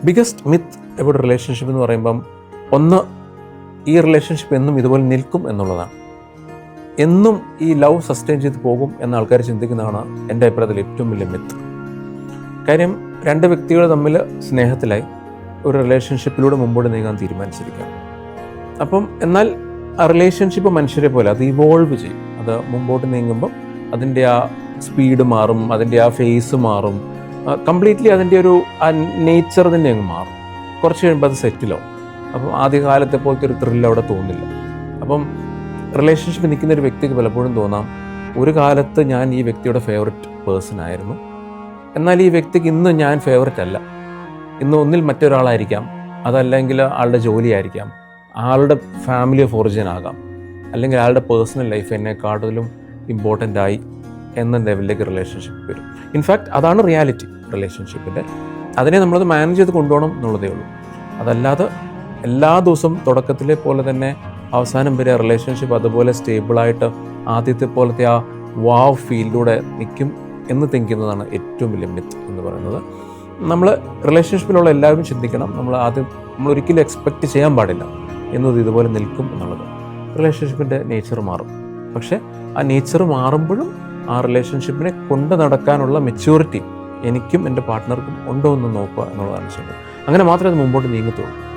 Biggest myth about relationship എന്ന് പറയുമ്പം ഒന്ന്, ഈ റിലേഷൻഷിപ്പ് എന്നും ഇതുപോലെ നിൽക്കും എന്നുള്ളതാണ്. എന്നും ഈ ലവ് സസ്റ്റെയിൻ ചെയ്ത് പോകും എന്ന ആൾക്കാർ ചിന്തിക്കുന്നതാണ് എൻ്റെ അഭിപ്രായത്തിൽ ഏറ്റവും വലിയ മിത്ത്. കാര്യം രണ്ട് വ്യക്തികൾ തമ്മിൽ സ്നേഹത്തിലായി ഒരു റിലേഷൻഷിപ്പിലൂടെ മുമ്പോട്ട് നീങ്ങാൻ തീരുമാനിച്ചിരിക്കുകയാണ്. അപ്പം എന്നാൽ ആ റിലേഷൻഷിപ്പ് മനുഷ്യരെ പോലെ അത് ഇവോൾവ് ചെയ്യും. അത് മുമ്പോട്ട് നീങ്ങുമ്പം അതിൻ്റെ ആ സ്പീഡ് മാറും, അതിൻ്റെ ആ ഫേസ് മാറും, കംപ്ലീറ്റ്ലി അതിൻ്റെ ഒരു ആ നേച്ചർ തന്നെ അങ്ങ് മാറും. കുറച്ച് കഴിയുമ്പോൾ അത് സെറ്റിലാവും. അപ്പം ആദ്യകാലത്തെ പോലത്തെ ഒരു ത്രില്ല് അവിടെ തോന്നില്ല. അപ്പം റിലേഷൻഷിപ്പ് നിൽക്കുന്ന ഒരു വ്യക്തിക്ക് പലപ്പോഴും തോന്നാം, ഒരു കാലത്ത് ഞാൻ ഈ വ്യക്തിയുടെ ഫേവററ്റ് പേഴ്സൺ ആയിരുന്നു, എന്നാൽ ഈ വ്യക്തിക്ക് ഇന്ന് ഞാൻ ഫേവററ്റ് അല്ല. ഇന്ന് ഒന്നിൽ മറ്റൊരാളായിരിക്കാം, അതല്ലെങ്കിൽ ആളുടെ ജോലിയായിരിക്കാം, ആളുടെ ഫാമിലി ഓഫ് ഒറിജിൻ ആകാം, അല്ലെങ്കിൽ ആളുടെ പേഴ്സണൽ ലൈഫ് എന്നെക്കാട്ടിലും ഇമ്പോർട്ടൻ്റ് ആയി എന്ന ലെവലിലേക്ക് റിലേഷൻഷിപ്പ് വരും. ഇൻഫാക്റ്റ് അതാണ് റിയാലിറ്റി റിലേഷൻഷിപ്പിൻ്റെ. അതിനെ നമ്മളത് മാനേജ് ചെയ്ത് കൊണ്ടുപോകണം എന്നുള്ളതേ ഉള്ളൂ. അതല്ലാതെ എല്ലാ ദിവസവും തുടക്കത്തിലെ പോലെ തന്നെ അവസാനം വരെ റിലേഷൻഷിപ്പ് അതുപോലെ സ്റ്റേബിളായിട്ട് ആദ്യത്തെ പോലത്തെ ആ വാവ് ഫീൽഡിലൂടെ നിൽക്കും എന്ന് തിങ്കിക്കുന്നതാണ് ഏറ്റവും വലിയ മിത്ത് എന്ന് പറയുന്നത്. നമ്മൾ റിലേഷൻഷിപ്പിലുള്ള എല്ലാവരും ചിന്തിക്കണം, നമ്മളൊരിക്കലും എക്സ്പെക്റ്റ് ചെയ്യാൻ പാടില്ല എന്നത് ഇതുപോലെ നിൽക്കും എന്നുള്ളത്. റിലേഷൻഷിപ്പിൻ്റെ നേച്ചർ മാറും. പക്ഷേ ആ നേച്ചർ മാറുമ്പോഴും ആ റിലേഷൻഷിപ്പിനെ കൊണ്ട് നടക്കാനുള്ള മെച്യൂരിറ്റി എനിക്കും എൻ്റെ പാർട്ട്ണർക്കും ഉണ്ടോ എന്ന് നോക്കുക എന്നുള്ളതാണ് ചെയ്യുന്നത്. അങ്ങനെ മാത്രമേ അത് മുമ്പോട്ട് നീങ്ങത്തുള്ളൂ.